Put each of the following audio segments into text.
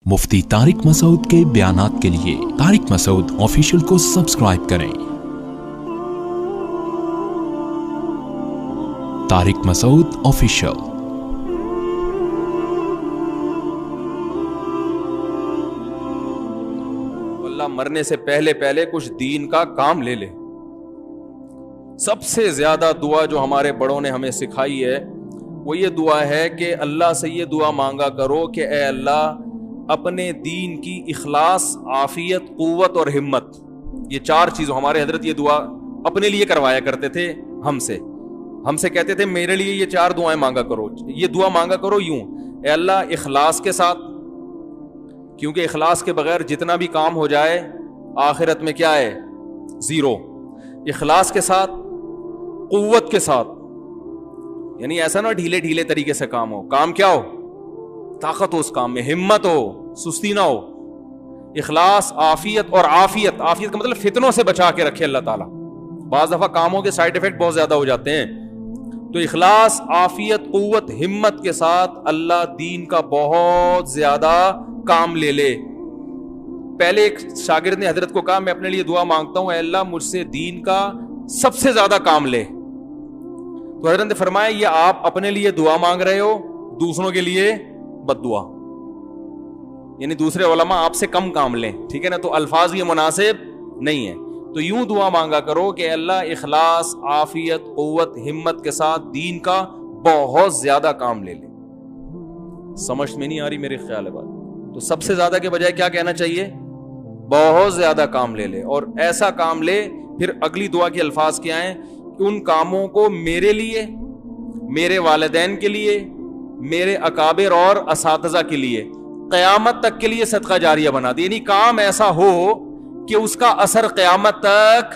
مفتی طارق مسعود کے بیانات کے لیے طارق مسعود آفیشیل کو سبسکرائب کریں۔ طارق مسعود آفیشیل۔ اللہ مرنے سے پہلے کچھ دین کا کام لے لے۔ سب سے زیادہ دعا جو ہمارے بڑوں نے ہمیں سکھائی ہے وہ یہ دعا ہے کہ اللہ سے یہ دعا مانگا کرو کہ اے اللہ اپنے دین کی اخلاص، عافیت، قوت اور ہمت، یہ چار چیزوں، ہمارے حضرت یہ دعا اپنے لیے کروایا کرتے تھے، ہم سے کہتے تھے میرے لیے یہ چار دعائیں مانگا کرو۔ یہ دعا مانگا کرو یوں، اے اللہ اخلاص کے ساتھ، کیونکہ اخلاص کے بغیر جتنا بھی کام ہو جائے آخرت میں کیا ہے؟ زیرو۔ اخلاص کے ساتھ، قوت کے ساتھ، یعنی ایسا نہ ڈھیلے ڈھیلے طریقے سے کام ہو، کام کیا ہو؟ طاقت ہو اس کام میں، ہمت ہو، سستی نہ ہو۔ اخلاص، عافیت اور عافیت کا مطلب فتنوں سے بچا کے رکھے اللہ تعالیٰ۔ بعض دفعہ کاموں کے سائیڈ ایفیکٹ بہت زیادہ ہو جاتے ہیں، تو اخلاص، عافیت، قوت، ہمت کے ساتھ اللہ دین کا بہت زیادہ کام لے لے۔ پہلے ایک شاگرد نے حضرت کو کہا میں اپنے لیے دعا مانگتا ہوں، اے اللہ مجھ سے دین کا سب سے زیادہ کام لے۔ تو حضرت نے فرمایا یہ آپ اپنے لیے دعا مانگ رہے ہو، دوسروں کے لیے بد دعا، یعنی دوسرے علماء آپ سے کم کام لیں، ٹھیک ہے نا؟ تو الفاظ یہ مناسب نہیں ہے، تو یوں دعا مانگا کرو کہ اللہ اخلاص، عافیت، قوت، ہمت کے ساتھ دین کا بہت زیادہ کام لے لے۔ سمجھ میں نہیں آ رہی میرے خیال ہے بات؟ تو سب سے زیادہ کے بجائے کیا کہنا چاہیے؟ بہت زیادہ کام لے لے، اور ایسا کام لے۔ پھر اگلی دعا کے الفاظ کیا ہیں کہ ان کاموں کو میرے لیے، میرے والدین کے لیے، میرے اکابر اور اساتذہ کے لیے، قیامت تک کے لیے صدقہ جاریہ بنا دے، یعنی کام ایسا ہو کہ اس کا اثر قیامت تک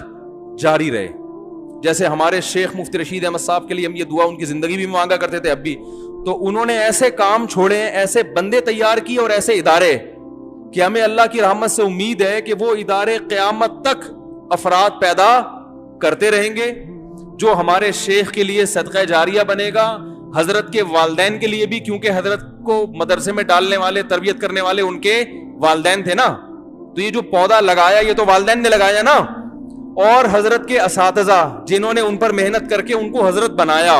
جاری رہے۔ جیسے ہمارے شیخ مفتی رشید احمد صاحب کے لیے ہم یہ دعا ان کی زندگی بھی مانگا کرتے تھے اب بھی، تو انہوں نے ایسے کام چھوڑے، ایسے بندے تیار کیے اور ایسے ادارے کہ ہمیں اللہ کی رحمت سے امید ہے کہ وہ ادارے قیامت تک افراد پیدا کرتے رہیں گے جو ہمارے شیخ کے لیے صدقہ جاریہ بنے گا، حضرت کے والدین کے لیے بھی، کیونکہ حضرت کو مدرسے میں ڈالنے والے، تربیت کرنے والے ان کے والدین تھے نا، تو یہ جو پودا لگایا یہ تو والدین نے لگایا نا، اور حضرت کے اساتذہ جنہوں نے ان پر محنت کر کے ان کو حضرت بنایا،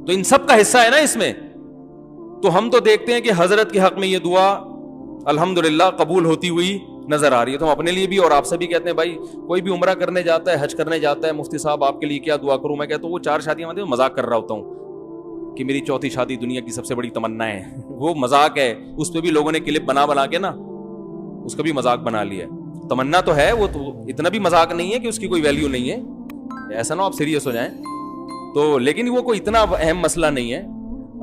تو ان سب کا حصہ ہے نا اس میں۔ تو ہم تو دیکھتے ہیں کہ حضرت کے حق میں یہ دعا الحمدللہ قبول ہوتی ہوئی نظر آ رہی ہے، تو ہم اپنے لیے بھی اور آپ سے بھی کہتے ہیں بھائی کوئی بھی عمرہ کرنے جاتا ہے، حج کرنے جاتا ہے، مفتی صاحب آپ کے لیے کیا دعا کروں؟ میں کہتا ہوں وہ 4 شادیاں میں مذاق کر رہا ہوتا ہوں کہ میری 4تھی شادی دنیا کی سب سے بڑی تمنا ہے، وہ مذاق ہے، اس پہ بھی لوگوں نے کلپ بنا کے نا اس کا بھی مذاق بنا لیا ہے۔ تمنا تو ہے، وہ تو اتنا بھی مذاق نہیں ہے کہ اس کی کوئی ویلیو نہیں ہے، ایسا نہ آپ سیریس ہو جائیں تو، لیکن وہ کوئی اتنا اہم مسئلہ نہیں ہے۔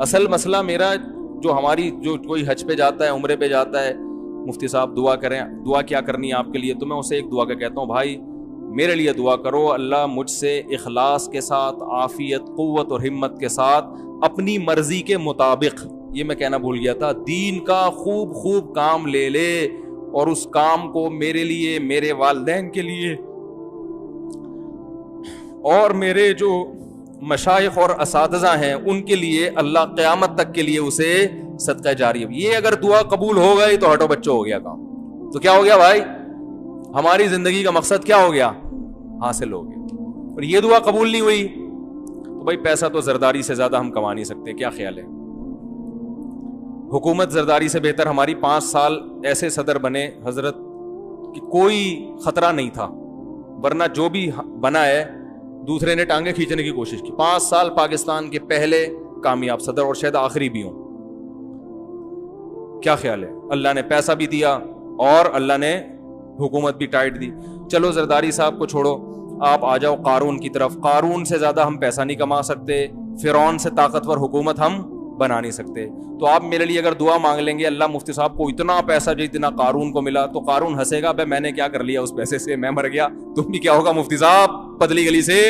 اصل مسئلہ میرا جو ہماری جو کوئی حج پہ جاتا ہے، عمرے پہ جاتا ہے، مفتی صاحب دعا کریں، دعا کیا کرنی ہے آپ کے لیے؟ تو میں اسے ایک دعا کا کہتا ہوں بھائی میرے لیے دعا کرو، اللہ مجھ سے اخلاص کے ساتھ، عافیت، قوت اور ہمت کے ساتھ اپنی مرضی کے مطابق، یہ میں کہنا بھول گیا تھا، دین کا خوب کام لے لے، اور اس کام کو میرے لیے، میرے والدین کے لیے اور میرے جو مشائخ اور اساتذہ ہیں ان کے لیے اللہ قیامت تک کے لیے اسے صدقہ جاریہ۔ یہ اگر دعا قبول ہو گئی تو ہٹو بچوں ہو گیا کام، تو کیا ہو گیا بھائی؟ ہماری زندگی کا مقصد کیا ہو گیا؟ حاصل ہو گیا۔ اور یہ دعا قبول نہیں ہوئی تو بھائی پیسہ تو زرداری سے زیادہ ہم کما نہیں سکتے، کیا خیال ہے؟ حکومت زرداری سے بہتر ہماری 5 سال ایسے صدر بنے حضرت کہ کوئی خطرہ نہیں تھا، ورنہ جو بھی بنا ہے دوسرے نے ٹانگیں کھینچنے کی کوشش کی۔ 5 سال پاکستان کے پہلے کامیاب صدر اور شاید آخری بھی ہوں، کیا خیال ہے؟ اللہ نے پیسہ بھی دیا اور اللہ نے حکومت بھی ٹائٹ دی۔ چلو زرداری صاحب کو چھوڑو، آپ آ جاؤ قارون کی طرف۔ قارون سے زیادہ ہم پیسہ نہیں کما سکتے، فرعون سے طاقتور حکومت ہم بنا نہیں سکتے، تو آپ میرے لیے اگر دعا مانگ لیں گے اللہ مفتی صاحب کو اتنا پیسہ جتنا قارون کو ملا، تو قارون ہنسے گا بھائی میں نے کیا کر لیا اس پیسے سے، میں مر گیا، تم بھی کیا ہوگا مفتی صاحب پتلی گلی سے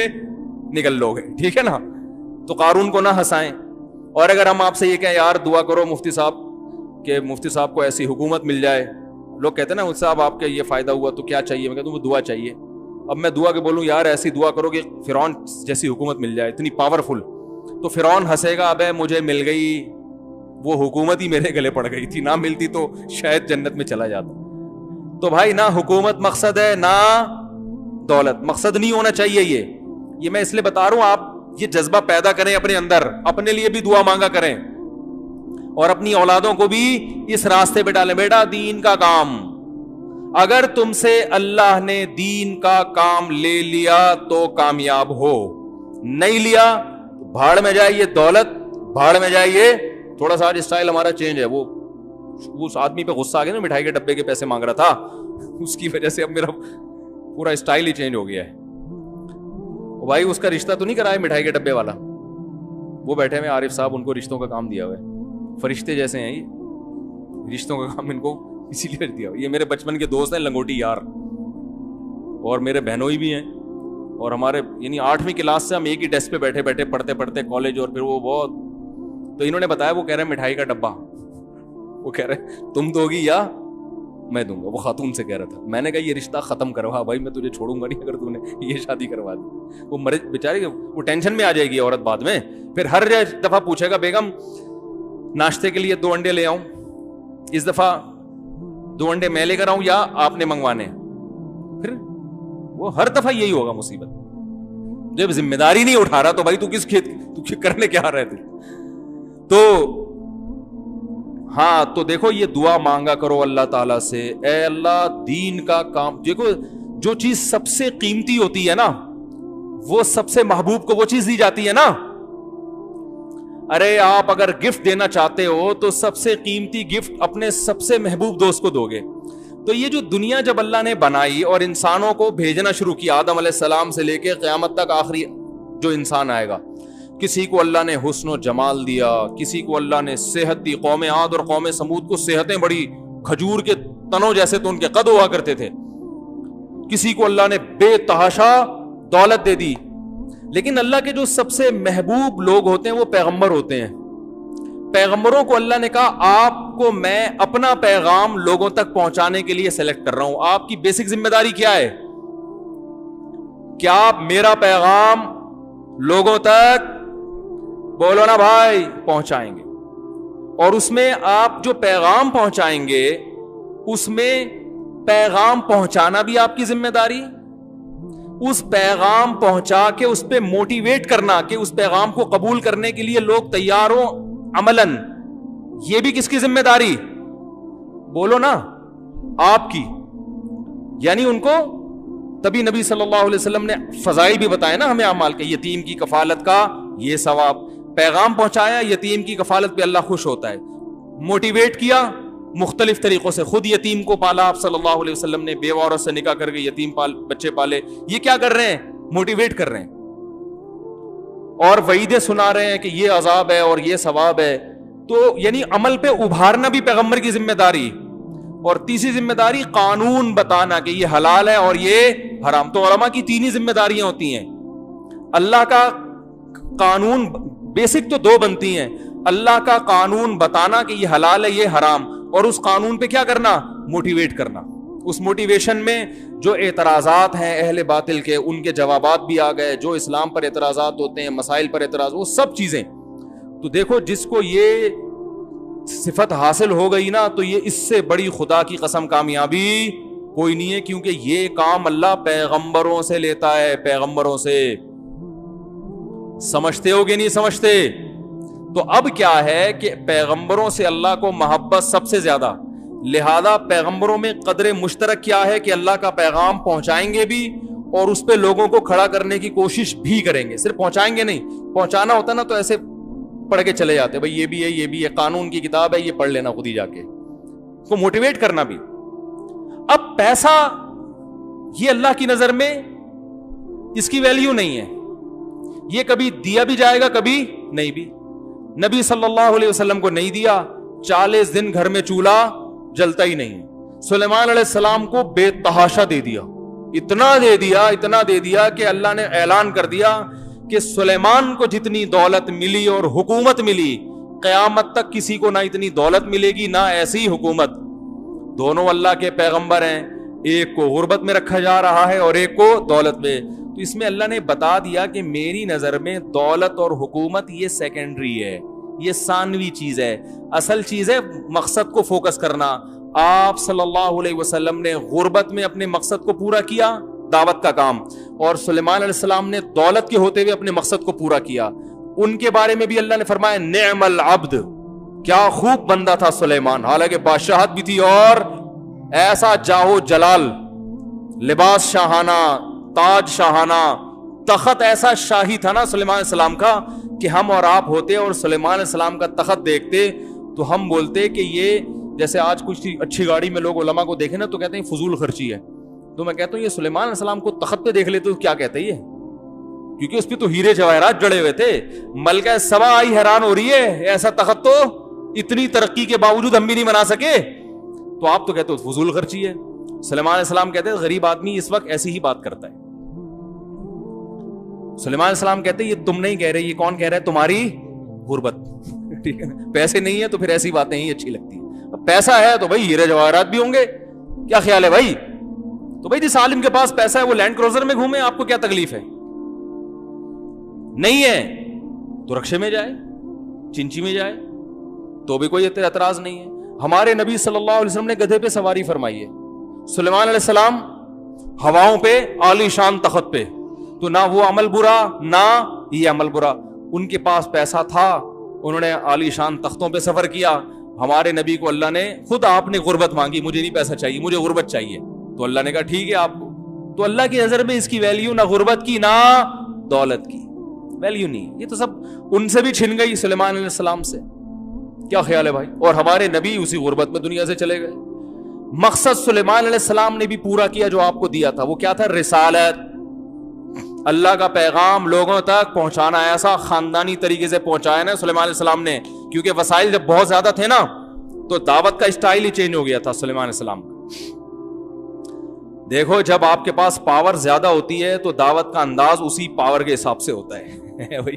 نکل لو گے، ٹھیک ہے نا؟ تو قارون کو نہ ہنسائیں۔ اور اگر ہم آپ سے یہ کہیں یار دعا کرو مفتی صاحب کہ مفتی صاحب کو ایسی حکومت مل جائے، لوگ کہتے ہیں نا مفتی صاحب آپ کا یہ فائدہ ہوا تو کیا چاہیے؟ میں کہتا ہوں دعا چاہیے۔ اب میں دعا کے بولوں یار ایسی دعا کرو کہ فرعون جیسی حکومت مل جائے، اتنی پاورفل، تو فرعون ہنسے گا ابے مجھے مل گئی، وہ حکومت ہی میرے گلے پڑ گئی تھی, نہ ملتی تو شاید جنت میں چلا جاتا. تو بھائی نہ حکومت مقصد ہے نہ دولت مقصد, نہیں ہونا چاہیے. یہ میں اس لیے بتا رہا ہوں, آپ یہ جذبہ پیدا کریں اپنے اندر, اپنے لیے بھی دعا مانگا کریں اور اپنی اولادوں کو بھی اس راستے پہ ڈالیں. بیٹا دین کا کام, اگر تم سے اللہ نے دین کا کام لے لیا تو کامیاب ہو, نہیں لیا بھاڑ میں جائیے, دولت بھاڑ میں جائیے. تھوڑا سا آج اسٹائل ہمارا چینج ہے, وہ اس آدمی پہ غصہ آ گیا نا, مٹھائی کے ڈبے کے پیسے مانگ رہا تھا, اس کی وجہ سے اب میرا پورا اسٹائل ہی چینج ہو گیا ہے. بھائی اس کا رشتہ تو نہیں کرایا مٹھائی کے ڈبے والا, وہ بیٹھے ہوئے عارف صاحب, ان کو رشتوں کا کام دیا ہوا ہے, فرشتے جیسے ہیں یہ, رشتوں کا کام ان کو اسی لیے دیا ہوا. یہ میرے بچپن کے دوست ہیں, لنگوٹی یار, اور میرے بہنوئی بھی ہیں, اور ہمارے یعنی 8ویں کلاس سے ہم ایک ہی ڈیسک پہ بیٹھے بیٹھے پڑھتے پڑھتے کالج, اور پھر وہ بہت, تو انہوں نے بتایا, وہ کہہ رہے ہیں مٹھائی کا ڈبہ, وہ کہہ رہے تم دو گی یا میں دوں گا. وہ خاتون سے کہہ رہا تھا. میں نے کہا یہ رشتہ ختم کروا بھائی, میں تجھے چھوڑوں گا نہیں اگر تو نے یہ شادی کروا دی. وہ بیچاری وہ ٹینشن میں آ جائے گی عورت بعد میں, پھر ہر دفعہ پوچھے گا بیگم ناشتے کے لیے 2 انڈے لے آؤں, اس دفعہ 2 انڈے میں لے کر آؤں یا آپ نے منگوانے, پھر وہ ہر دفعہ یہی ہوگا مصیبت. جب ذمہ داری نہیں اٹھا رہا تو بھائی تو کس کھیت تو کرنے کیا رہے تھے. تو ہاں, تو دیکھو یہ دعا مانگا کرو اللہ تعالیٰ سے, اے اللہ دین کا کام. دیکھو جو چیز سب سے قیمتی ہوتی ہے نا, وہ سب سے محبوب کو وہ چیز دی جاتی ہے نا. ارے آپ اگر گفٹ دینا چاہتے ہو تو سب سے قیمتی گفٹ اپنے سب سے محبوب دوست کو دو گے. تو یہ جو دنیا جب اللہ نے بنائی اور انسانوں کو بھیجنا شروع کیا, آدم علیہ السلام سے لے کے قیامت تک آخری جو انسان آئے گا, کسی کو اللہ نے حسن و جمال دیا, کسی کو اللہ نے صحت دی. قوم عاد اور قوم سمود کو صحتیں بڑی کھجور کے تنوں جیسے تو ان کے قد ہوا کرتے تھے. کسی کو اللہ نے بے تحاشا دولت دے دی. لیکن اللہ کے جو سب سے محبوب لوگ ہوتے ہیں وہ پیغمبر ہوتے ہیں. پیغمبروں کو اللہ نے کہا آپ کو میں اپنا پیغام لوگوں تک پہنچانے کے لیے سلیکٹ کر رہا ہوں. آپ کی بیسک ذمہ داری کیا ہے؟ کیا آپ میرا پیغام لوگوں تک بولو نا بھائی پہنچائیں گے. اور اس میں آپ جو پیغام پہنچائیں گے اس میں پیغام پہنچانا بھی آپ کی ذمہ داری, اس پیغام پہنچا کے اس پہ موٹیویٹ کرنا کہ اس پیغام کو قبول کرنے کے لیے لوگ تیار ہوں عملاً, یہ بھی کس کی ذمہ داری؟ بولو نا آپ کی. یعنی ان کو تبھی نبی صلی اللہ علیہ وسلم نے فضائل بھی بتائے نا ہمیں اعمال کے. یتیم کی کفالت کا یہ ثواب, پیغام پہنچایا, یتیم کی کفالت پہ اللہ خوش ہوتا ہے. موٹیویٹ کیا مختلف طریقوں سے, خود یتیم کو پالا آپ صلی اللہ علیہ وسلم نے, بیوہ عورت سے نکاح کر کے یتیم بچے پالے. یہ کیا کر رہے ہیں؟ موٹیویٹ کر رہے ہیں اور وعیدیں سنا رہے ہیں کہ یہ عذاب ہے اور یہ ثواب ہے. تو یعنی عمل پہ ابھارنا بھی پیغمبر کی ذمہ داری. اور تیسری ذمہ داری قانون بتانا کہ یہ حلال ہے اور یہ حرام. تو علماء کی 3 ہی ذمہ داریاں ہوتی ہیں. اللہ کا قانون بیسک تو 2 بنتی ہیں, اللہ کا قانون بتانا کہ یہ حلال ہے یہ حرام, اور اس قانون پہ کیا کرنا؟ موٹیویٹ کرنا. اس موٹیویشن میں جو اعتراضات ہیں اہل باطل کے, ان کے جوابات بھی آ گئے. جو اسلام پر اعتراضات ہوتے ہیں, مسائل پر اعتراض, وہ سب چیزیں. تو دیکھو جس کو یہ صفت حاصل ہو گئی نا, تو یہ اس سے بڑی خدا کی قسم کامیابی کوئی نہیں ہے, کیونکہ یہ کام اللہ پیغمبروں سے لیتا ہے, پیغمبروں سے. سمجھتے ہو کہ نہیں سمجھتے؟ تو اب کیا ہے کہ پیغمبروں سے اللہ کو محبت سب سے زیادہ, لہذا پیغمبروں میں قدر مشترک کیا ہے کہ اللہ کا پیغام پہنچائیں گے بھی اور اس پہ لوگوں کو کھڑا کرنے کی کوشش بھی کریں گے. صرف پہنچائیں گے نہیں, پہنچانا ہوتا نا تو ایسے پڑھ کے چلے جاتے, بھائی یہ بھی ہے یہ بھی ہے, قانون کی کتاب ہے یہ پڑھ لینا خود ہی جا کے. کو موٹیویٹ کرنا بھی. اب پیسہ یہ اللہ کی نظر میں اس کی ویلیو نہیں ہے, یہ کبھی دیا بھی جائے گا کبھی نہیں بھی. نبی صلی اللہ علیہ وسلم کو نہیں دیا, 40 دن گھر میں چولہا جلتا ہی نہیں. سلیمان علیہ السلام کو بے تحاشا دے دیا, اتنا دے دیا کہ اللہ نے اعلان کر دیا کہ سلیمان کو جتنی دولت ملی اور حکومت ملی, قیامت تک کسی کو نہ اتنی دولت ملے گی نہ ایسی حکومت. دونوں اللہ کے پیغمبر ہیں, ایک کو غربت میں رکھا جا رہا ہے اور ایک کو دولت میں. تو اس میں اللہ نے بتا دیا کہ میری نظر میں دولت اور حکومت یہ سیکنڈری ہے, یہ ثانوی چیز ہے. اصل چیز ہے مقصد کو فوکس کرنا. آپ صلی اللہ علیہ وسلم نے غربت میں اپنے مقصد کو پورا کیا, دعوت کا کام, اور سلیمان علیہ السلام نے دولت کے ہوتے ہوئے اپنے مقصد کو پورا کیا. ان کے بارے میں بھی اللہ نے فرمایا نعم العبد, کیا خوب بندہ تھا سلیمان, حالانکہ بادشاہت بھی تھی اور ایسا جاہو جلال, لباس شاہانہ, تاج شاہانہ, تخت ایسا شاہی تھا نا سلیمان علیہ السلام کا کہ ہم اور آپ ہوتے اور سلیمان علیہ السلام کا تخت دیکھتے تو ہم بولتے کہ یہ جیسے آج کچھ اچھی گاڑی میں لوگ علماء کو دیکھیں نا تو کہتے ہیں فضول خرچی ہے, تو میں کہتا ہوں یہ سلیمان علیہ السلام کو تخت پہ دیکھ لیتے تو کیا کہتے یہ, کیونکہ اس پہ تو ہیرے جواہرات جڑے ہوئے تھے. ملکہ سبا آئی حیران ہو رہی ہے, ایسا تخت تو اتنی ترقی کے باوجود ہم بھی نہیں بنا سکے, تو آپ تو کہتے ہو فضول خرچی ہے. سلیمان علیہ السلام کہتے ہیں غریب آدمی اس وقت ایسی ہی بات کرتا ہے. سلیمان علیہ السلام کہتے ہیں یہ تم نہیں کہہ رہے, یہ کون کہہ رہا ہے, تمہاری غربت. ٹھیک ہے, پیسے نہیں ہے تو پھر ایسی باتیں ہی اچھی لگتی ہیں. پیسہ ہے تو بھائی ہیرے جواہرات بھی ہوں گے, کیا خیال ہے بھائی؟ تو بھائی جس عالم کے پاس پیسہ ہے وہ لینڈ کروزر میں گھومے, آپ کو کیا تکلیف ہے؟ نہیں ہے تو رکشے میں جائے, چنچی میں جائے, تو بھی کوئی اعتراض نہیں ہے. ہمارے نبی صلی اللہ علیہ وسلم نے گدھے پہ سواری فرمائی ہے, سلیمان علیہ السلام ہواؤں پہ عالی شان تخت پہ, تو نہ وہ عمل برا نہ یہ عمل برا. ان کے پاس پیسہ تھا, انہوں نے عالی شان تختوں پہ سفر کیا. ہمارے نبی کو اللہ نے خود, آپ نے غربت مانگی, مجھے نہیں پیسہ چاہیے, مجھے غربت چاہیے, تو اللہ نے کہا ٹھیک ہے آپ کو. تو اللہ کی نظر میں اس کی ویلیو نہ غربت کی نہ دولت کی ویلیو نہیں. یہ تو سب ان سے بھی چھن گئی سلیمان علیہ السلام سے. کیا خیال ہے بھائی؟ اور ہمارے نبی اسی غربت میں دنیا سے چلے گئے. مقصد سلیمان علیہ السلام نے بھی پورا کیا جو آپ کو دیا تھا. وہ کیا تھا؟ رسالت, اللہ کا پیغام لوگوں تک پہنچانا. ایسا خاندانی طریقے سے پہنچایا نا سلیمان علیہ السلام نے, کیونکہ وسائل جب بہت زیادہ تھے نا تو دعوت کا اسٹائل ہی چینج ہو گیا تھا سلیمان علیہ السلام کا. دیکھو جب آپ کے پاس پاور زیادہ ہوتی ہے تو دعوت کا انداز اسی پاور کے حساب سے ہوتا ہے. بھائی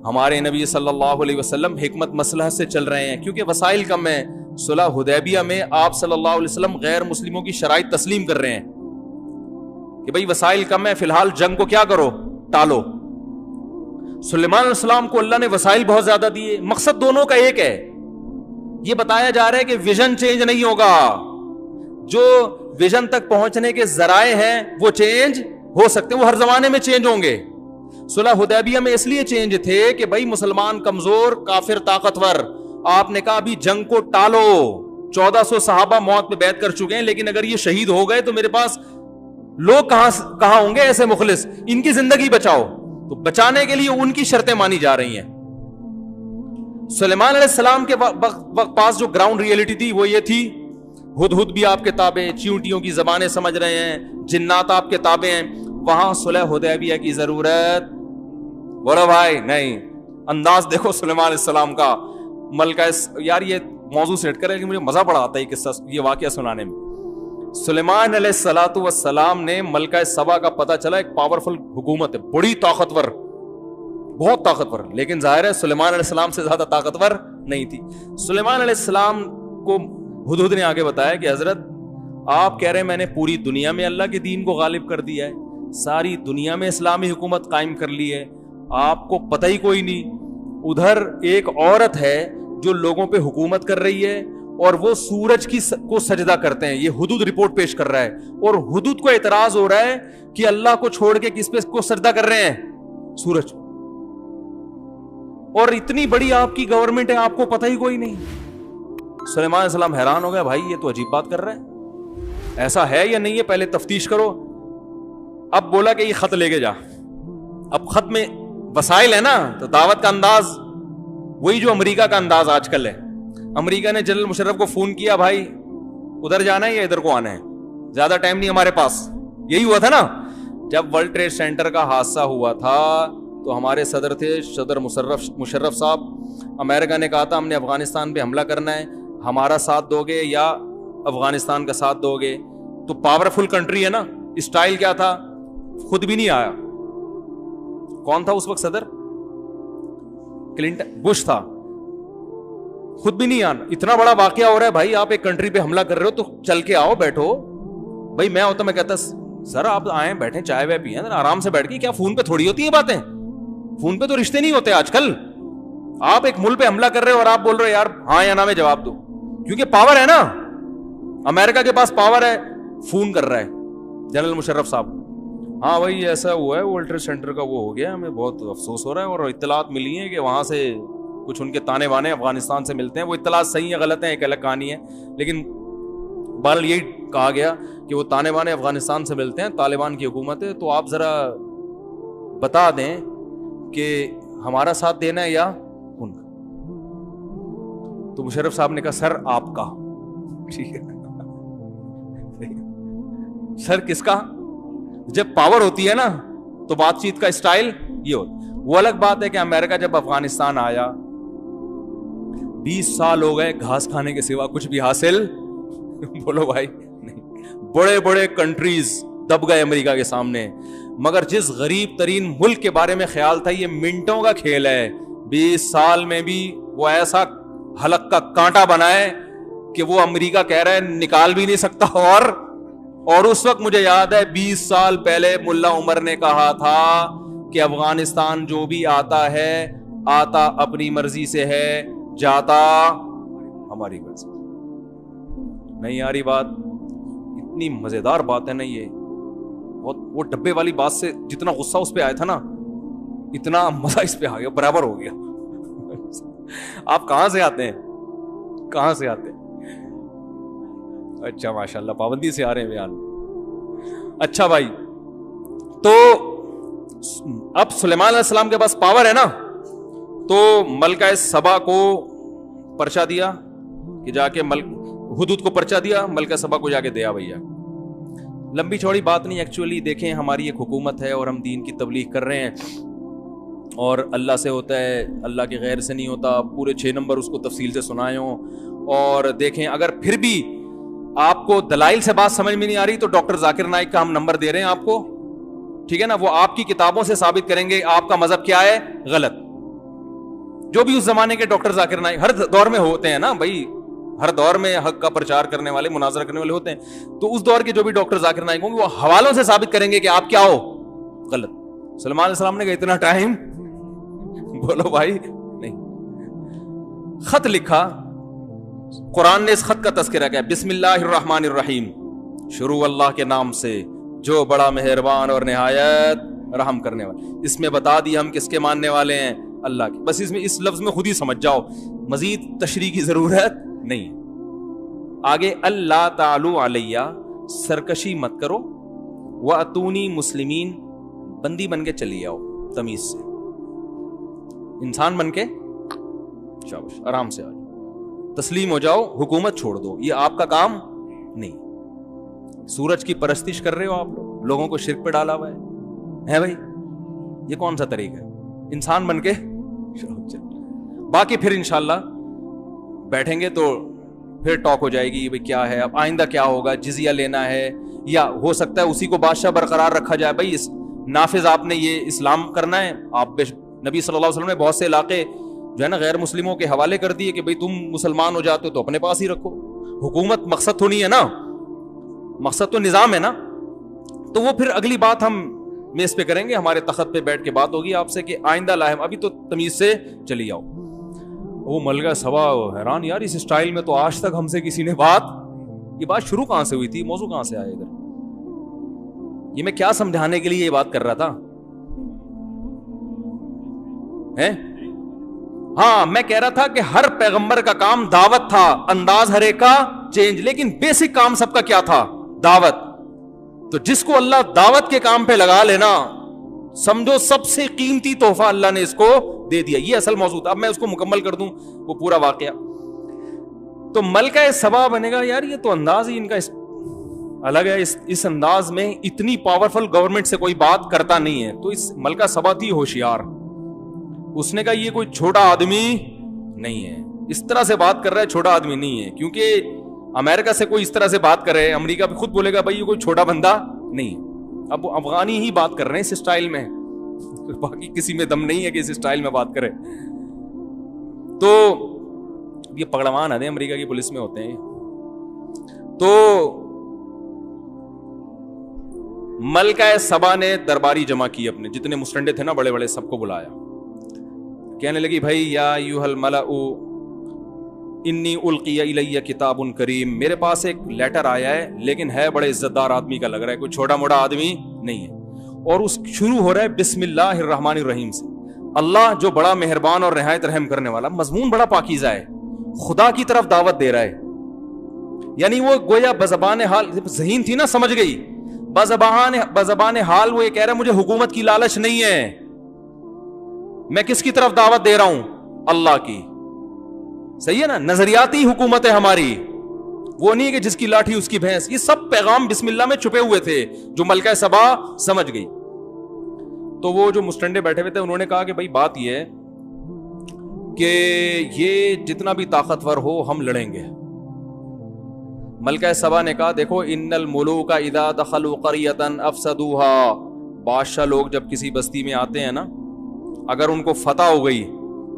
ہمارے نبی صلی اللہ علیہ وسلم حکمت مصلحت سے چل رہے ہیں, کیونکہ وسائل کم ہیں. صلح حدیبیہ میں آپ صلی اللہ علیہ وسلم غیر مسلموں کی شرائط تسلیم کر رہے ہیں کہ بھئی وسائل کم ہے, فی الحال جنگ کو کیا کرو, ٹالو. سلیمان علیہ السلام کو اللہ نے وسائل بہت زیادہ دیے, مقصد دونوں کا ایک ہے. یہ بتایا جا رہا ہے کہ ویژن چینج نہیں ہوگا, جو ویژن تک پہنچنے کے ذرائع ہیں وہ چینج ہو سکتے ہیں, وہ ہر زمانے میں چینج ہوں گے. صلح حدیبیہ میں اس لیے چینج تھے کہ بھائی مسلمان کمزور, کافر طاقتور. آپ نے کہا ابھی جنگ کو ٹالو, 1400 صحابہ موت پہ بیعت کر چکے ہیں, لیکن اگر یہ شہید ہو گئے تو میرے پاس لوگ کہاں ہوں گے ایسے مخلص, ان کی زندگی بچاؤ. تو بچانے کے لیے ان کی شرطیں مانی جا رہی ہیں. سلیمان علیہ السلام کے پاس جو گراؤنڈ ریئلٹی تھی وہ یہ تھی, ہدہد بھی آپ کے تابع, چیونٹیوں کی زبانیں سمجھ رہے ہیں, جنات آپ کے تابع ہیں. وہاں صلح حدیبیہ کی ضرورت بولو بھائی نہیں. انداز دیکھو سلیمان علیہ السلام کا. ملکہ یار یہ موضوع سیٹ کرے کہ مجھے مزہ بڑا آتا ہے یہ قصہ, یہ واقعہ سنانے میں. سلیمان علیہ الصلوۃ والسلام نے ملکہ سبا کا پتہ چلا ایک پاورفل حکومت ہے, بڑی طاقتور, بہت طاقتور, لیکن ظاہر ہے سلیمان علیہ السلام سے زیادہ طاقتور نہیں تھی. سلیمان علیہ السلام کو ہدہد نے آگے بتایا کہ حضرت آپ کہہ رہے ہیں میں نے پوری دنیا میں اللہ کے دین کو غالب کر دیا ہے, ساری دنیا میں اسلامی حکومت قائم کر لی ہے, آپ کو پتہ ہی کوئی نہیں. ادھر ایک عورت ہے جو لوگوں پہ حکومت کر رہی ہے اور وہ سورج کو سجدہ کرتے ہیں. یہ ہدہد رپورٹ پیش کر رہا ہے, اور ہدہد کو اعتراض ہو رہا ہے کہ اللہ کو چھوڑ کے کس پہ کو سجدہ کر رہے ہیں, سورج. اور اتنی بڑی آپ کی گورنمنٹ ہے, آپ کو پتہ ہی کوئی نہیں. سلیمان علیہ السلام حیران ہو گیا, بھائی یہ تو عجیب بات کر رہا ہے, ایسا ہے یا نہیں ہے پہلے تفتیش کرو. اب بولا کہ یہ خط لے کے جا. اب خط میں وسائل ہے نا, تو دعوت کا انداز وہی جو امریکہ کا انداز آج کل ہے. امریکہ نے جنرل مشرف کو فون کیا, بھائی ادھر جانا ہے یا ادھر کو آنا ہے, زیادہ ٹائم نہیں ہمارے پاس. یہی ہوا تھا نا جب ورلڈ ٹریڈ سینٹر کا حادثہ ہوا تھا, تو ہمارے صدر تھے صدر مشرف صاحب. امریکہ نے کہا تھا ہم نے افغانستان پہ حملہ کرنا ہے, ہمارا ساتھ دو گے یا افغانستان کا ساتھ دو گے. تو پاورفل کنٹری ہے نا, اسٹائل کیا تھا, خود بھی نہیں آیا. کون تھا اس وقت صدر؟ کلنٹن, بش تھا, خود بھی نہیں آنا. اتنا بڑا واقعہ ہو رہا ہے بھائی, آپ ایک کنٹری پہ حملہ کر رہے ہو تو چل کے آؤ, بیٹھو. بھائی میں ہوتا میں کہتا سر آپ آئیں بیٹھیں چائے وائے پیئیں آرام سے بیٹھ کے, کیا فون پہ تھوڑی ہوتی ہیں باتیں, فون پہ تو رشتے نہیں ہوتے آج کل. آپ ایک ملک پہ حملہ کر رہے ہو اور آپ بول رہے ہو یار ہاں یا نہ میں جواب دو, کیونکہ پاور ہے نا, امریکہ کے پاس پاور ہے. فون کر رہا ہے جنرل مشرف صاحب, ہاں بھائی ایسا ہوا ہے, ورلڈ ٹریڈ سینٹر کا وہ ہو گیا, ہمیں بہت افسوس ہو رہا ہے, اور اطلاعات ملی ہیں کہ وہاں سے کچھ ان کے تانے بانے افغانستان سے ملتے ہیں. وہ اطلاعات صحیح ہیں غلط ہیں ایک الگ کہانی ہے, لیکن بہرحال یہی کہا گیا کہ وہ تانے بانے افغانستان سے ملتے ہیں, طالبان کی حکومت ہے. تو آپ ذرا بتا دیں کہ ہمارا ساتھ دینا ہے یا ان کا. تو مشرف صاحب نے کہا سر آپ کا. ٹھیک ہے سر کس کا؟ جب پاور ہوتی ہے نا تو بات چیت کا اسٹائل یہ ہوتا. وہ الگ بات ہے کہ امریکہ جب افغانستان آیا 20 سال ہو گئے, گھاس کھانے کے سوا کچھ بھی حاصل بولو بھائی نہیں. بڑے بڑے کنٹریز دب گئے امریکہ کے سامنے, مگر جس غریب ترین ملک کے بارے میں خیال تھا یہ منٹوں کا کھیل ہے, 20 سال میں بھی وہ ایسا حلق کا کانٹا بنائے کہ وہ امریکہ کہہ رہا ہے نکال بھی نہیں سکتا. اور اس وقت مجھے یاد ہے 20 سال پہلے ملا عمر نے کہا تھا کہ افغانستان جو بھی آتا ہے آتا اپنی مرضی سے ہے, جاتا ہماری مرضی. نہیں آ رہی بات؟ اتنی مزیدار بات ہے نا یہ, بہت. وہ ڈبے والی بات سے جتنا غصہ اس پہ آیا تھا نا اتنا مزہ اس پہ آ گیا, برابر ہو گیا. آپ کہاں سے آتے ہیں, کہاں سے آتے ہیں؟ اچھا ماشاءاللہ پابندی سے آ رہے ہیں بیان. اچھا بھائی, تو اب سلیمان علیہ السلام کے پاس پاور ہے نا, تو ملکہ سبا کو پرچہ دیا کہ جا کے حدود کو پرچہ دیا, ملکہ سبا کو جا کے دیا. بھیا لمبی چوڑی بات نہیں, ایکچولی دیکھیں ہماری ایک حکومت ہے اور ہم دین کی تبلیغ کر رہے ہیں, اور اللہ سے ہوتا ہے, اللہ کے غیر سے نہیں ہوتا. پورے 6 نمبر اس کو تفصیل سے سنائے ہوں. اور دیکھیں اگر پھر بھی آپ کو دلائل سے بات سمجھ میں نہیں آ رہی تو ڈاکٹر ذاکر نائک کا ہم نمبر دے رہے ہیں آپ کو, ٹھیک ہے نا. وہ آپ کی کتابوں سے ثابت کریں گے آپ کا مذہب کیا ہے غلط. جو بھی اس زمانے کے ڈاکٹر ذاکر نائک ہر دور میں ہوتے ہیں نا بھائی, ہر دور میں حق کا پرچار کرنے والے, مناظرہ کرنے والے ہوتے ہیں. تو اس دور کے جو بھی ڈاکٹر ذاکر نائک ہوں گے وہ حوالوں سے ثابت کریں گے کہ آپ کیا ہو غلط. سلمان علیہ السلام نے کہا اتنا ٹائم بولو بھائی نہیں. خط لکھا, قرآن نے اس خط کا تذکرہ کیا, بسم اللہ الرحمن الرحیم, شروع اللہ کے نام سے جو بڑا مہربان اور نہایت رحم کرنے والا. اس میں بتا دیا ہم کس کے ماننے والے ہیں, اللہ کے. بس اس لفظ میں خود ہی سمجھ جاؤ, مزید تشریح کی ضرورت نہیں. آگے اللہ تعالی علیہ, سرکشی مت کرو, واتونی مسلمین, بندی بن کے چلی آؤ تمیز سے, انسان بن کے شاباش آرام سے آ جاؤ, تسلیم ہو جاؤ, حکومت چھوڑ دو, یہ آپ کا کام نہیں. سورج کی پرستش کر رہے ہو آپ لوگوں کو شرک پہ ڈالا ہوا ہے بھائی, یہ کون سا طریقہ ہے؟ انسان بن کے باقی پھر انشاءاللہ بیٹھیں گے تو پھر ٹاک ہو جائے گی بھائی کیا ہے اب آئندہ کیا ہوگا, جزیہ لینا ہے یا ہو سکتا ہے اسی کو بادشاہ برقرار رکھا جائے. بھائی نافذ آپ نے یہ اسلام کرنا ہے, آپ نبی صلی اللہ علیہ وسلم نے بہت سے علاقے جو ہے نا غیر مسلموں کے حوالے کر دیے کہ بھئی تم مسلمان ہو جاتے ہو تو اپنے پاس ہی رکھو. حکومت مقصد تو نہیں ہے نا, مقصد تو نظام ہے نا. تو وہ پھر اگلی بات ہم میز پہ کریں گے, ہمارے تخت پہ بیٹھ کے بات ہوگی آپ سے کہ آئندہ لاہم, ابھی تو تمیز سے چلی آؤ. وہ ملکہ سبا حیران, یار اس اسٹائل میں تو آج تک ہم سے کسی نے یہ بات شروع کہاں سے ہوئی تھی, موضوع کہاں سے آیا ادھر, یہ میں کیا سمجھانے کے لیے یہ بات کر رہا تھا ہے؟ ہاں میں کہہ رہا تھا کہ ہر پیغمبر کا کام دعوت تھا, انداز ہر ایک کا چینج, لیکن بیسک کام سب کا کیا تھا, دعوت. تو جس کو اللہ دعوت کے کام پہ لگا لینا, سمجھو سب سے قیمتی تحفہ اللہ نے اس کو دے دیا. یہ اصل موضوع تھا. اب میں اس کو مکمل کر دوں وہ پورا واقعہ. تو ملکہ سبا بنے گا, یار یہ تو انداز ہی ان کا الگ ہے, اس انداز میں اتنی پاورفل گورنمنٹ سے کوئی بات کرتا نہیں ہے. تو اس ملکہ سبا تھی ہوشیار, اس نے کہا یہ کوئی چھوٹا آدمی نہیں ہے, اس طرح سے بات کر رہا ہے, چھوٹا آدمی نہیں ہے. کیونکہ امریکہ سے کوئی اس طرح سے بات کرے, امریکہ بھی خود بولے گا بھائی یہ کوئی چھوٹا بندہ نہیں ہے. اب افغانی ہی بات کر رہے ہیں اس اسٹائل میں, باقی کسی میں دم نہیں ہے کہ اس اسٹائل میں بات کرے. تو یہ پگڑوان ہے امریکہ کی پولیس میں ہوتے ہیں. تو ملکہ سبا نے درباری جمع کی, اپنے جتنے مسٹنڈے تھے نا بڑے بڑے سب کو بلایا. کہنے لگی بھائی یا ایھا الملأ انی القی الی کتاب کریم، میرے پاس ایک لیٹر آیا ہے لیکن ہے بڑے عزت دار آدمی کا لگ رہا ہے، کوئی چھوٹا موٹا آدمی نہیں ہے، اور اس شروع ہو رہا ہے بسم اللہ الرحمن الرحیم سے، اللہ جو بڑا مہربان اور نہایت رحم کرنے والا، مضمون بڑا پاکیزہ ہے، خدا کی طرف دعوت دے رہا ہے، یعنی وہ گویا بزبان حال، ذہین تھی نا، سمجھ گئی، بزبان حال وہ یہ کہہ رہا ہے مجھے حکومت کی لالچ نہیں ہے، میں کس کی طرف دعوت دے رہا ہوں؟ اللہ کی. صحیح ہے نا، نظریاتی حکومت ہے ہماری، وہ نہیں کہ جس کی لاٹھی اس کی بھینس. یہ سب پیغام بسم اللہ میں چھپے ہوئے تھے جو ملکہ سبا سمجھ گئی. تو وہ جو مسٹنڈے بیٹھے ہوئے تھے انہوں نے کہا کہ بھائی بات یہ ہے کہ یہ جتنا بھی طاقتور ہو ہم لڑیں گے. ملکہ سبا نے کہا دیکھو ان الملوک اذا دخلوا قریۃ افسدوها، بادشاہ لوگ جب کسی بستی میں آتے ہیں نا، اگر ان کو فتح ہو گئی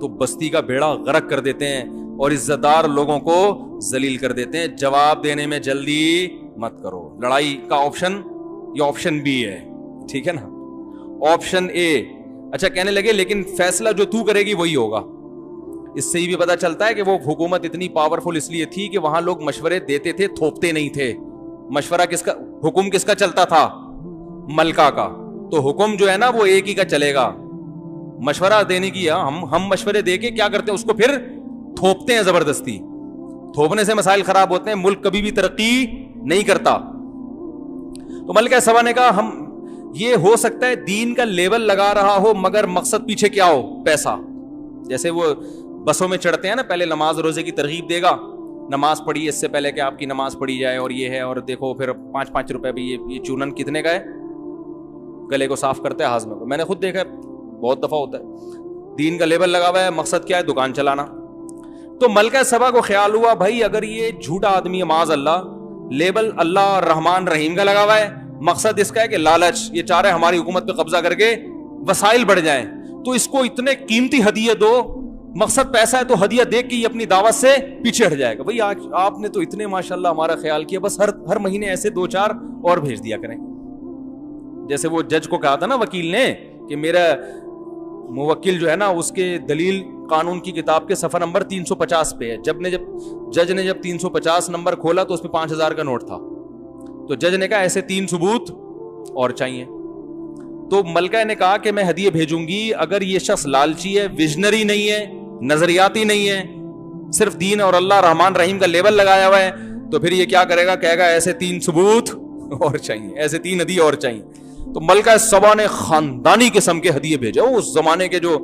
تو بستی کا بیڑا غرق کر دیتے ہیں اور عزت دار لوگوں کو ذلیل کر دیتے ہیں. جواب دینے میں جلدی مت کرو. لڑائی کا آپشن یہ آپشن بی ہے، ٹھیک ہے نا، آپشن اے. اچھا کہنے لگے لیکن فیصلہ جو تو کرے گی وہی ہوگا. اس سے یہ بھی پتا چلتا ہے کہ وہ حکومت اتنی پاورفل اس لیے تھی کہ وہاں لوگ مشورے دیتے تھے، تھوپتے نہیں تھے. مشورہ کس کا، حکم کس کا چلتا تھا؟ ملکہ کا. تو حکم جو ہے نا وہ ایک ہی کا چلے گا. مشورہ دینے کی ہم مشورے دے کے کیا کرتے ہیں، اس کو پھر تھوپتے ہیں زبردستی. تھوپنے سے مسائل خراب ہوتے ہیں، ملک کبھی بھی ترقی نہیں کرتا. تو ملکہ سبا نے کہا ہم یہ ہو سکتا ہے دین کا لیبل لگا رہا ہو مگر مقصد پیچھے کیا ہو؟ پیسہ. جیسے وہ بسوں میں چڑھتے ہیں نا، پہلے نماز روزے کی ترغیب دے گا، نماز پڑھیے اس سے پہلے کہ آپ کی نماز پڑھی جائے، اور یہ ہے، اور دیکھو پھر 5 روپے بھی یہ چونن کتنے کا ہے، گلے کو صاف کرتے ہیں ہاضمے کو. میں نے خود دیکھا ہے، بہت دفعہ ہوتا ہے. دین کا لیبل لگا ہوا ہے، مقصد کیا ہے؟ دکان چلانا. تو ملکہ سبا کو خیال ہوا بھائی اگر یہ جھوٹا آدمی ہے معاذ اللہ، لیبل اللہ رحمان رحیم کا لگا ہوا ہے، مقصد اس کا ہے کہ لالچ، یہ چاہ رہے ہماری حکومت پہ قبضہ کر کے وسائل بڑھ جائیں، تو اس کو اتنے قیمتی ہدیے دو، مقصد پیسہ ہے تو ہدیہ دیکھ کے یہ اپنی دعوت سے پیچھے ہٹ جائے گا. بھائی آج آپ نے تو اتنے ماشاءاللہ ہمارا خیال کیا، بس ہر مہینے ایسے 2-4 اور بھیج دیا کریں. جیسے وہ جج کو کہا تھا نا وکیل نے کہ میرا موکل جو ہے نا اس کے دلیل قانون کی کتاب کے صفحہ نمبر 350 پہ ہے. جب جج نے 350 نمبر کھولا تو اس پہ 5000 کا نوٹ تھا. تو جج نے کہا ایسے 3 ثبوت اور چاہیے. تو ملکہ نے کہا کہ میں ہدیے بھیجوں گی اگر یہ شخص لالچی ہے، ویژنری نہیں ہے، نظریاتی نہیں ہے، صرف دین اور اللہ رحمان رحیم کا لیبل لگایا ہوا ہے، تو پھر یہ کیا کرے گا؟ کہے گا ایسے 3 ثبوت اور چاہیے، ایسے 3 ہدیے اور چاہیے. تو ملکہ سبا نے خاندانی قسم کے ہدیے بھیجے. اس زمانے کے جو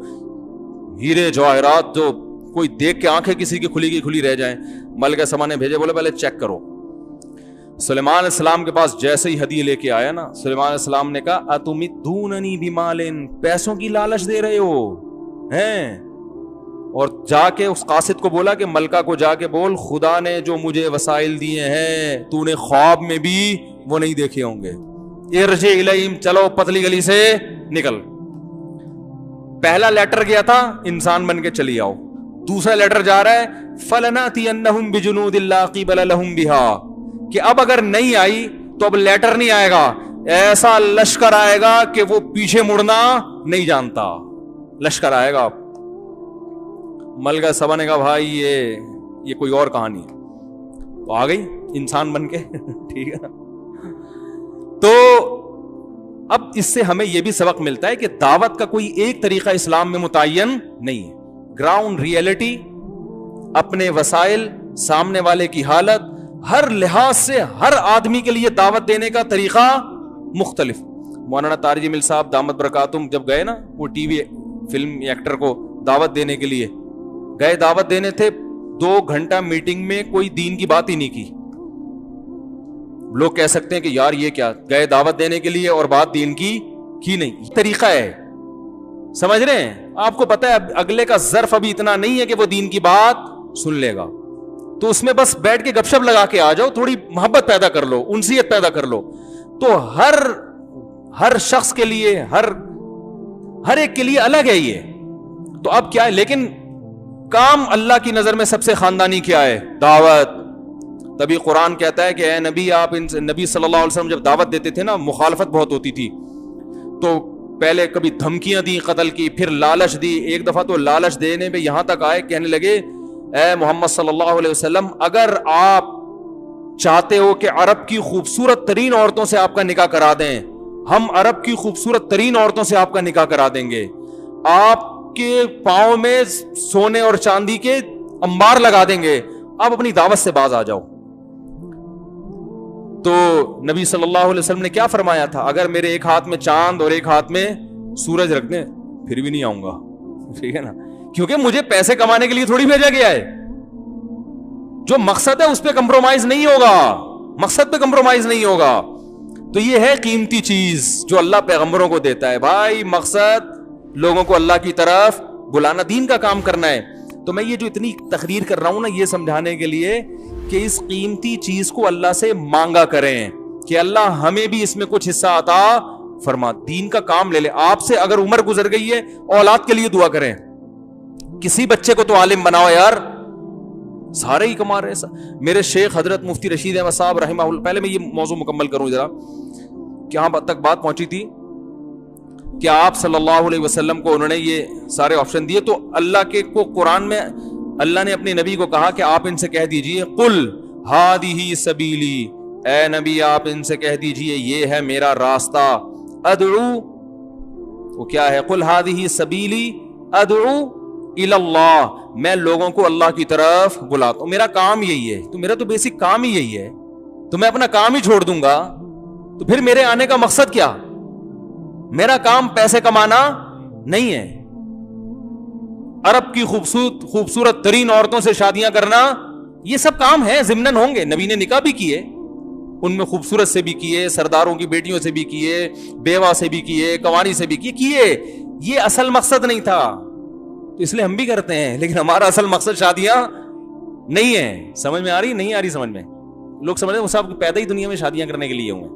ہیرے جواہرات جو کوئی دیکھ کے آنکھیں کسی کی کھلی رہ جائیں، ملکہ سبا نے بھیجے. بولے پہلے چیک کرو. سلیمان علیہ السلام کے پاس جیسے ہی ہدیے لے کے آیا نا، سلیمان علیہ السلام نے کہا اتمدوننی بمال، پیسوں کی لالچ دے رہے ہو ہیں؟ اور جا کے اس قاصد کو بولا کہ ملکہ کو جا کے بول خدا نے جو مجھے وسائل دیے ہیں تو نے خواب میں بھی وہ نہیں دیکھے ہوں گے. ارجع الیہم، چلو پتلی گلی سے نکل. پہلا لیٹر گیا تھا انسان بن کے چلی آؤ. دوسرا لیٹر جا رہا ہے فلناتینہم بجنود لا قبل لہم بہا، کہ اب اگر نہیں آئی تو اب لیٹر نہیں آئے گا، ایسا لشکر آئے گا کہ وہ پیچھے مڑنا نہیں جانتا. لشکر آئے گا. ملکہ سبا نے کہا بھائی یہ کوئی اور کہانی ہے. تو آ گئی انسان بن کے ٹھیک ہے. تو اب اس سے ہمیں یہ بھی سبق ملتا ہے کہ دعوت کا کوئی ایک طریقہ اسلام میں متعین نہیں ہے. گراؤنڈ ریئلٹی، اپنے وسائل، سامنے والے کی حالت، ہر لحاظ سے ہر آدمی کے لیے دعوت دینے کا طریقہ مختلف. مولانا طارق جمیل صاحب دامت برکاتہم جب گئے نا وہ ٹی وی فلم ایکٹر کو دعوت دینے کے لیے گئے، دعوت دینے تھے، 2 گھنٹہ میٹنگ میں کوئی دین کی بات ہی نہیں کی. لوگ کہہ سکتے ہیں کہ یار یہ کیا، گئے دعوت دینے کے لیے اور بات دین کی نہیں. یہ طریقہ ہے، سمجھ رہے ہیں؟ آپ کو پتا ہے اگلے کا ظرف ابھی اتنا نہیں ہے کہ وہ دین کی بات سن لے گا، تو اس میں بس بیٹھ کے گپ شپ لگا کے آ جاؤ، تھوڑی محبت پیدا کر لو، انسیت پیدا کر لو. تو ہر شخص کے لیے، ہر ایک کے لیے الگ ہے یہ. تو اب کیا ہے، لیکن کام اللہ کی نظر میں سب سے خاندانی کیا ہے؟ دعوت. تبھی قرآن کہتا ہے کہ اے نبی، آپ نبی صلی اللہ علیہ وسلم جب دعوت دیتے تھے نا، مخالفت بہت ہوتی تھی. تو پہلے کبھی دھمکیاں دی قتل کی, پھر لالچ دی. ایک دفعہ تو لالچ دینے میں یہاں تک آئے, کہنے لگے اے محمد صلی اللہ علیہ وسلم, اگر آپ چاہتے ہو کہ عرب کی خوبصورت ترین عورتوں سے آپ کا نکاح کرا دیں, ہم عرب کی خوبصورت ترین عورتوں سے آپ کا نکاح کرا دیں گے, آپ کے پاؤں میں سونے اور چاندی کے انبار لگا دیں گے, آپ اپنی دعوت سے باز آ جاؤ. تو نبی صلی اللہ علیہ وسلم نے کیا فرمایا تھا, اگر میرے ایک ہاتھ میں چاند اور ایک ہاتھ میں سورج رکھ دیں پھر بھی نہیں آؤں گا, ٹھیک ہے نا, کیونکہ مجھے پیسے کمانے کے لیے تھوڑی بھیجا گیا ہے. جو مقصد ہے اس پہ کمپرومائز نہیں ہوگا, مقصد پہ کمپرومائز نہیں ہوگا. تو یہ ہے قیمتی چیز جو اللہ پیغمبروں کو دیتا ہے. بھائی مقصد لوگوں کو اللہ کی طرف بلانا, دین کا کام کرنا ہے. تو میں یہ جو اتنی تقریر کر رہا ہوں نا, یہ سمجھانے کے لیے کہ اس قیمتی چیز کو اللہ سے مانگا کریں کہ اللہ ہمیں بھی اس میں کچھ حصہ عطا فرما. دین کا کام لے لے. آپ سے اگر عمر گزر گئی ہے, اولاد کے لیے دعا کریں. کسی بچے کو تو عالم بناؤ یار, سارے ہی کما رہے ہیں. میرے شیخ حضرت مفتی رشید احمد صاحب رحمہ اللہ, پہلے میں یہ موضوع مکمل کروں ذرا, کہاں تک بات پہنچی تھی کہ آپ صلی اللہ علیہ وسلم کو انہوں نے یہ سارے آپشن دیے. تو اللہ کے کو قرآن میں اللہ نے اپنے نبی کو کہا کہ آپ ان سے کہہ دیجئے قل ہادہ سبیلی, اے نبی آپ ان سے کہہ دیجئے یہ ہے میرا راستہ. ادعو, وہ کیا ہے, قل ہادہ سبیلی ادعو الی اللہ, میں لوگوں کو اللہ کی طرف بلاتا ہوں, میرا کام یہی ہے. تو میرا تو بیسک کام ہی یہی ہے, تو میں اپنا کام ہی چھوڑ دوں گا تو پھر میرے آنے کا مقصد کیا؟ میرا کام پیسے کمانا نہیں ہے. عرب کی خوبصورت ترین عورتوں سے شادیاں کرنا, یہ سب کام ہے, ضمناً ہوں گے. نبی نے نکاح بھی کیے, ان میں خوبصورت سے بھی کیے, سرداروں کی بیٹیوں سے بھی کیے, بیوہ سے بھی کیے, کنواری سے بھی کیے. یہ اصل مقصد نہیں تھا, تو اس لیے ہم بھی کرتے ہیں, لیکن ہمارا اصل مقصد شادیاں نہیں ہے. سمجھ میں آ رہی نہیں آ رہی؟ سمجھ میں لوگ سمجھتے ہیں وہ سب پیدا ہی دنیا میں شادیاں کرنے کے لیے ہوئے,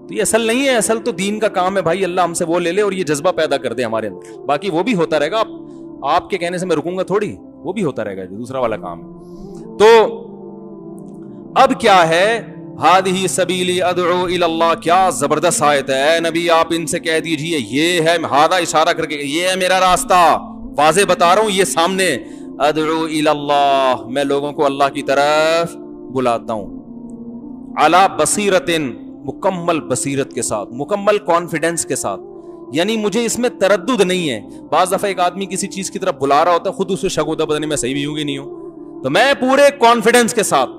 تو یہ اصل نہیں ہے. اصل تو دین کا کام ہے بھائی, اللہ ہم سے وہ لے لے اور یہ جذبہ پیدا کر دے ہمارے اندر. باقی وہ بھی ہوتا رہے گا, آپ کے کہنے سے میں رکوں گا تھوڑی, وہ بھی ہوتا رہے گا, جو دوسرا والا کام ہے. تو اب کیا ہے, ہادہ سبیلی ادعو الی اللہ, کیا زبردست آیت ہے. اے نبی آپ ان سے کہہ دیجئے یہ ہے, ہادہ اشارہ کر کے, یہ ہے میرا راستہ, واضح بتا رہا ہوں یہ سامنے. ادعو الی اللہ, میں لوگوں کو اللہ کی طرف بلاتا ہوں. علی بصیرۃ, مکمل بصیرت کے ساتھ, مکمل کانفیڈنس کے ساتھ, یعنی مجھے اس میں تردد نہیں ہے. بعض دفعہ ایک آدمی کسی چیز کی طرف بلا رہا ہوتا ہے, خود اسے شک ہوتا ہے پتہ نہیں میں صحیح بھی ہوں کہ نہیں ہوں, تو میں پورے کانفیڈنس کے ساتھ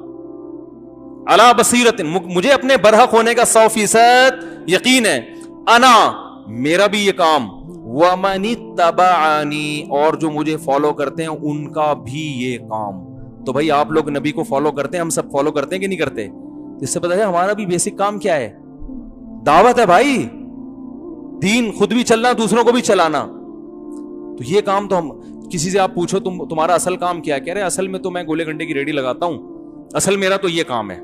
علی بصیرت, مجھے اپنے برحق ہونے کا 100% یقین ہے. انا, میرا بھی یہ کام, ومن اتبعنی, اور جو مجھے فالو کرتے ہیں ان کا بھی یہ کام. تو بھائی آپ لوگ نبی کو فالو کرتے ہیں, ہم سب فالو کرتے ہیں کہ نہیں کرتے؟ اس سے پتہ ہے ہمارا بھی بیسک کام کیا ہے, دعوت ہے بھائی, دین خود بھی چلنا دوسروں کو بھی چلانا. تو یہ کام تو ہم, کسی سے آپ پوچھو تمہارا اصل کام کیا ہے, کہہ رہے اصل میں تو میں گولے گھنٹے کی ریڈی لگاتا ہوں, اصل میرا تو یہ کام ہے,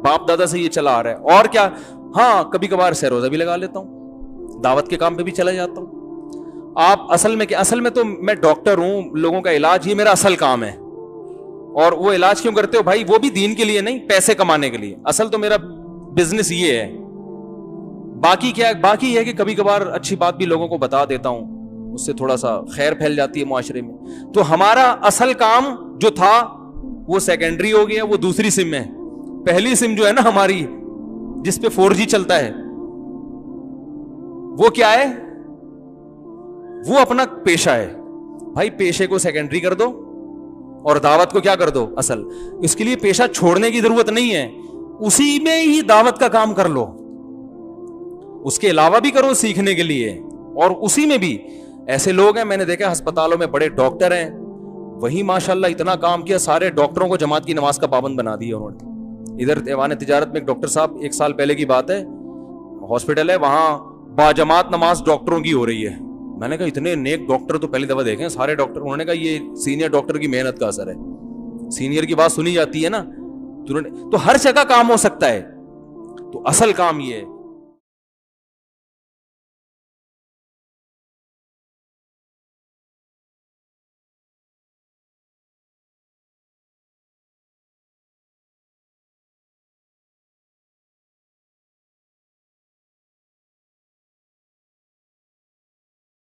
باپ دادا سے یہ چلا آ رہا ہے. اور کیا, ہاں کبھی کبھار سہ روزہ بھی لگا لیتا ہوں, دعوت کے کام پہ بھی چلا جاتا ہوں. آپ اصل میں کیا, اصل میں تو میں ڈاکٹر ہوں, لوگوں کا علاج یہ میرا اصل کام ہے. اور وہ علاج کیوں کرتے ہو بھائی؟ وہ بھی دین کے لیے نہیں, پیسے کمانے کے لیے. اصل تو میرا بزنس یہ ہے. باقی کیا, باقی ہے کہ کبھی کبھار اچھی بات بھی لوگوں کو بتا دیتا ہوں, اس سے تھوڑا سا خیر پھیل جاتی ہے معاشرے میں. تو ہمارا اصل کام جو تھا وہ سیکنڈری ہو گیا, وہ دوسری سم ہے. پہلی سم جو ہے نا ہماری, جس پہ 4G چلتا ہے, وہ کیا ہے؟ وہ اپنا پیشہ ہے. بھائی پیشے کو سیکنڈری کر دو اور دعوت کو کیا کر دو اصل. اس کے لیے پیشہ چھوڑنے کی ضرورت نہیں ہے, اسی میں ہی دعوت کا کام کر لو, اس کے علاوہ بھی کرو سیکھنے کے لیے. اور اسی میں بھی ایسے لوگ ہیں, میں نے دیکھا ہسپتالوں میں بڑے ڈاکٹر ہیں, وہی ماشاءاللہ اتنا کام کیا, سارے ڈاکٹروں کو جماعت کی نماز کا پابند بنا دیا انہوں نے. ادھر ایوان تجارت میں ایک ڈاکٹر صاحب, 1 سال پہلے کی بات ہے, ہاسپٹل ہے وہاں باجماعت نماز ڈاکٹروں کی ہو رہی ہے. میں نے کہا اتنے نیک ڈاکٹر تو پہلی دفعہ دیکھیں, سارے ڈاکٹر. انہوں نے کہا یہ سینئر ڈاکٹر کی محنت کا اثر ہے, سینئر کی بات سنی جاتی ہے نا, تو ہر جگہ کام ہو سکتا ہے. تو اصل کام یہ ہے